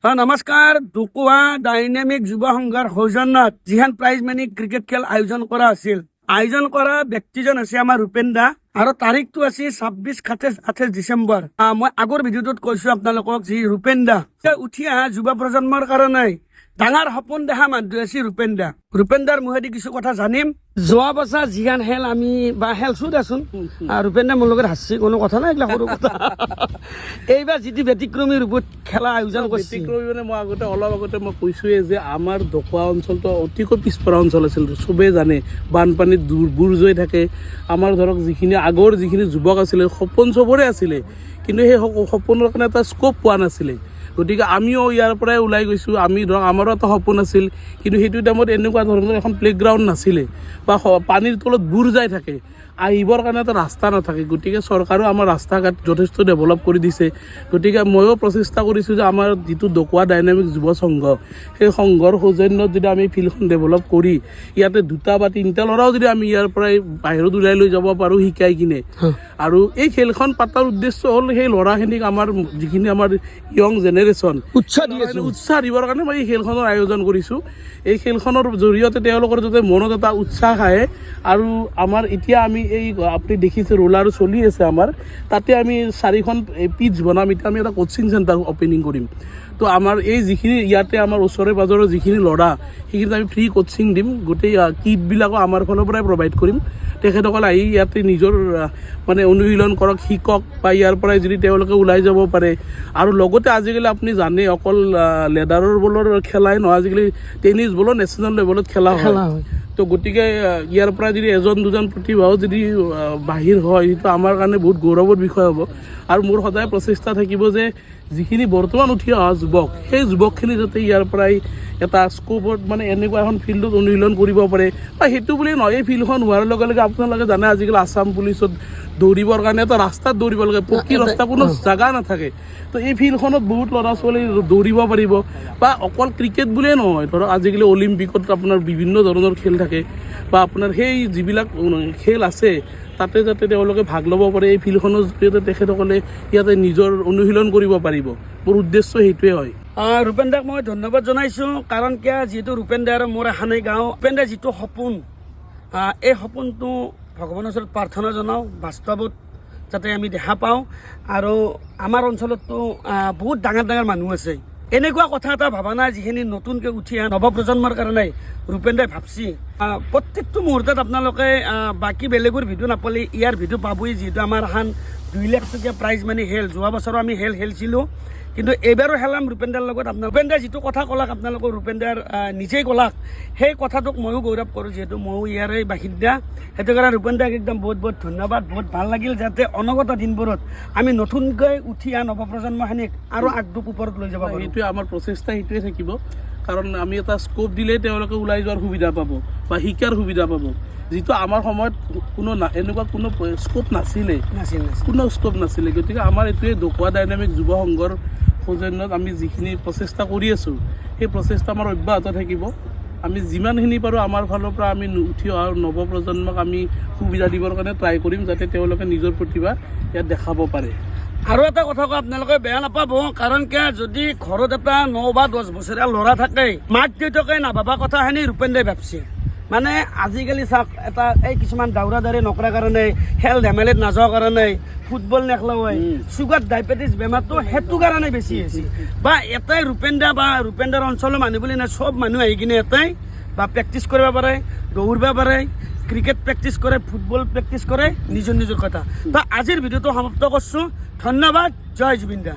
নমস্কাৰ ঢকুৱা ডাইনামিক যুৱ সংঘৰ সৌজন্যত যিখন প্ৰাইজ মানি ক্ৰিকেট খেল আয়োজন কৰা আছিল আয়োজন কৰা ব্যক্তিজন আছে আমাৰ ৰূপেন দা আৰু তাৰিখটো আছে 26-28 ডিচেম্বৰ মই আগৰ ভিডিঅ'টোত কৈছো আপোনালোকক যি ৰূপেন দা উঠি অহা যুৱ প্ৰজন্মৰ কাৰণে ডাঙৰ সপোন দেখা মানুহ আছে ৰূপেন দাৰ মুখেদি কিছু কথা জানিম যোৱা বছৰ যিখন খেল আমি বা খেলছো দেচোন ৰূপেন দা মোৰ লগত হাসছি কোনো কথা নাই এইবিলাক সৰু কথা এইবাৰ যিটো ব্যতিক্ৰমী ৰূপত খেলা আয়োজন কৰিছে মানে মই অলপ আগতে মই কৈছোঁৱে যে আমাৰ ঢকুৱা অঞ্চলটো অতিকৈ পিছপৰা অঞ্চল আছিল চবেই জানে বানপানীত বুৰজৈ থাকে আমাৰ ধৰক যিখিনি আগৰ যিখিনি যুৱক আছিলে সপোন চবৰে আছিলে কিন্তু সেই সপোনৰ কাৰণে এটা স্কোপ পোৱা নাছিলে গতিকে আমিও ইয়াৰ পৰাই ওলাই গৈছোঁ আমি ধৰক আমাৰো এটা সপোন আছিল কিন্তু সেইটো টাইমত এনেকুৱা ধৰণৰ এখন প্লেগ্ৰাউণ্ড নাছিলে বা পানীৰ তলত বুৰ যাই থাকে আহিবৰ কাৰণে এটা ৰাস্তা নাথাকে গতিকে চৰকাৰেও আমাৰ ৰাস্তা ঘাট যথেষ্ট ডেভেলপ কৰি দিছে গতিকে ময়ো প্ৰচেষ্টা কৰিছোঁ যে আমাৰ যিটো ঢকুৱা ডাইনামিক যুৱ সংঘ সেই সংঘৰ সৌজন্যত যদি আমি ফিল্ডখন ডেভেলপ কৰি ইয়াতে 2টা বা 3টা ল'ৰাও যদি আমি ইয়াৰ পৰাই বাহিৰত ওলাই লৈ যাব পাৰোঁ শিকাই কিনে আৰু এই খেলখন পাতাৰ উদ্দেশ্য হ'ল সেই ল'ৰাখিনিক আমাৰ যিখিনি আমাৰ য়ং জেনেৰেশ্যন উৎসাহ দিবৰ কাৰণে মই এই খেলখনৰ আয়োজন কৰিছোঁ এই খেলখনৰ জৰিয়তে তেওঁলোকৰ যাতে মনত এটা উৎসাহ আহে আৰু আমাৰ এতিয়া আমি এই আপুনি দেখিছে ৰোলাৰ চলি আছে আমাৰ তাতে আমি 4খন পিচ বনাম এতিয়া আমি এটা কোচিং চেণ্টাৰ অপেনিং কৰিম তো আমাৰ এই যিখিনি ইয়াতে আমাৰ ওচৰে পাজৰৰ যিখিনি ল'ৰা সেইখিনিত আমি ফ্ৰী কোচিং দিম গোটেই কিটবিলাকো আমাৰ ফালৰ পৰাই প্ৰভাইড কৰিম তেখেতসকলে আহি ইয়াতে নিজৰ মানে অনুশীলন কৰক শিকক বা ইয়াৰ পৰাই যদি তেওঁলোকে ওলাই যাব পাৰে আৰু লগতে আজিকালি আপুনি জানে অকল লেডাৰৰ বলৰ খেলাই নহয় আজিকালি টেনিছ বলো নেশ্যনেল লেভেলত খেলা হয় তো গতিকে ইয়াৰ পৰা যদি এজন দুজন প্ৰতিভাও যদি বাহিৰ হয় সেইটো আমাৰ কাৰণে বহুত গৌৰৱৰ বিষয় হ'ব আৰু মোৰ সদায় প্ৰচেষ্টা থাকিব যে যিখিনি বৰ্তমান উঠি অহা যুৱক সেই যুৱকখিনি যাতে ইয়াৰ পৰাই এটা স্কোপত মানে এনেকুৱা এখন ফিল্ডত অনুশীলন কৰিব পাৰে বা সেইটো বুলি নহয় এই ফিল্ডখন হোৱাৰ লগে লগে আপোনালোকে জানে আজিকালি আছাম পুলিচত দৌৰিবৰ কাৰণে এটা ৰাস্তাত দৌৰিব লাগে পকী ৰাস্তা কোনো জাগা নাথাকে তো এই ফিল্ডখনত বহুত ল'ৰা ছোৱালী দৌৰিব পাৰিব বা অকল ক্ৰিকেট বুলিয়ে নহয় ধৰক আজিকালি অলিম্পিকত আপোনাৰ বিভিন্ন ধৰণৰ খেল থাকে বা আপোনাৰ সেই যিবিলাক খেল আছে তাতে যাতে তেওঁলোকে ভাগ ল'ব পাৰে এই ফিল্ডখনৰ জৰিয়তে তেখেতসকলে ইয়াতে নিজৰ অনুশীলন কৰিব পাৰিব মোৰ উদ্দেশ্য সেইটোৱে হয় ৰূপেন দাক মই ধন্যবাদ জনাইছোঁ কাৰণ কিয় যিহেতু ৰূপেন দা আৰু মোৰ এখানেই গাঁও ৰূপেন দাৰ যিটো সপোন এই সপোনটো ভগৱানৰ ওচৰত প্ৰাৰ্থনা জনাওঁ বাস্তৱত যাতে আমি দেখা পাওঁ আৰু আমাৰ অঞ্চলততো বহুত ডাঙৰ ডাঙৰ মানুহ আছে এনেকুৱা কথা এটা ভাবা নাই যিখিনি নতুনকৈ উঠি অহা নৱপ্ৰজন্মৰ কাৰণে ৰূপেন দাই ভাবছি প্ৰত্যেকটো মুহূৰ্তত আপোনালোকে বাকী বেলেগৰ ভিডিঅ' নাপালে ইয়াৰ ভিডিঅ' পাবই যিহেতু আমাৰ এখন 2 লাখ টকীয়া প্ৰাইজ মানি খেল যোৱা বছৰো আমি খেলিছিলোঁ কিন্তু এইবাৰো খেলাম ৰূপেন দাৰ লগত আপোনাৰ ৰূপেন দাই যিটো কথা ক'লাক আপোনালোকৰ ৰূপেন দাৰ নিজেই ক'লাক সেই কথাটোক ময়ো গৌৰৱ কৰোঁ যিহেতু ময়ো ইয়াৰে বাসিন্দা সেইটো কাৰণে ৰূপেন দাক একদম বহুত বহুত ধন্যবাদ বহুত ভাল লাগিল যাতে অনাগত দিনবোৰত আমি নতুনকৈ উঠি অহা নৱপ্ৰজন্মখিনিক আৰু আগদুপ ওপৰত লৈ যাব পাৰোঁ সেইটোৱে আমাৰ প্ৰচেষ্টা সেইটোৱে থাকিব কাৰণ আমি এটা স্কোপ দিলেই তেওঁলোকে ওলাই যোৱাৰ সুবিধা পাব বা শিকাৰ সুবিধা পাব যিটো আমাৰ সময়ত কোনো এনেকুৱা কোনো স্কোপ নাছিলে কোনো স্কোপ নাছিলে গতিকে আমাৰ এইটোৱে ঢকুৱা ডাইনামিক যুৱ সংঘৰ সৌজন্যত আমি যিখিনি প্ৰচেষ্টা কৰি আছোঁ সেই প্ৰচেষ্টা আমাৰ অব্যাহত থাকিব আমি যিমানখিনি পাৰোঁ আমাৰ ফালৰ পৰা আমি উঠি অহা নৱপ্ৰজন্মক আমি সুবিধা দিবৰ কাৰণে ট্ৰাই কৰিম যাতে তেওঁলোকে নিজৰ প্ৰতিভা ইয়াত দেখাব পাৰে আৰু এটা কথা কওঁ আপোনালোকে বেয়া নাপাব কাৰণ কিয় যদি ঘৰত এটা 9 বা 10 বছৰীয়া ল'ৰা থাকে মাক দেউতাকে নাভাবা কথাখিনি ৰূপেন দাই ভাবছে মানে আজিকালি চাওক এটা এই কিছুমান দৌৰা দাউৰি নকৰাৰ কাৰণে খেল ধেমালিত নাযোৱাৰ কাৰণে ফুটবল নেখেলা হয় চুগাৰ ডায়েবেটিছ বেমাৰটো সেইটো কাৰণে বেছি হৈছে বা এটাই ৰূপেন দা বা ৰূপেন দাৰ অঞ্চলৰ মানুহ বুলি নাই চব মানুহ আহি কিনে এটাই বা প্ৰেক্টিছ কৰিব পাৰে দৌৰিব পাৰে ক্ৰিকেট প্ৰেক্টিছ কৰে ফুটবল প্ৰেক্টিছ কৰে নিজৰ কথা তো আজিৰ ভিডিঅ'টো সমাপ্ত কৰিছোঁ ধন্যবাদ জয় জুবিন দা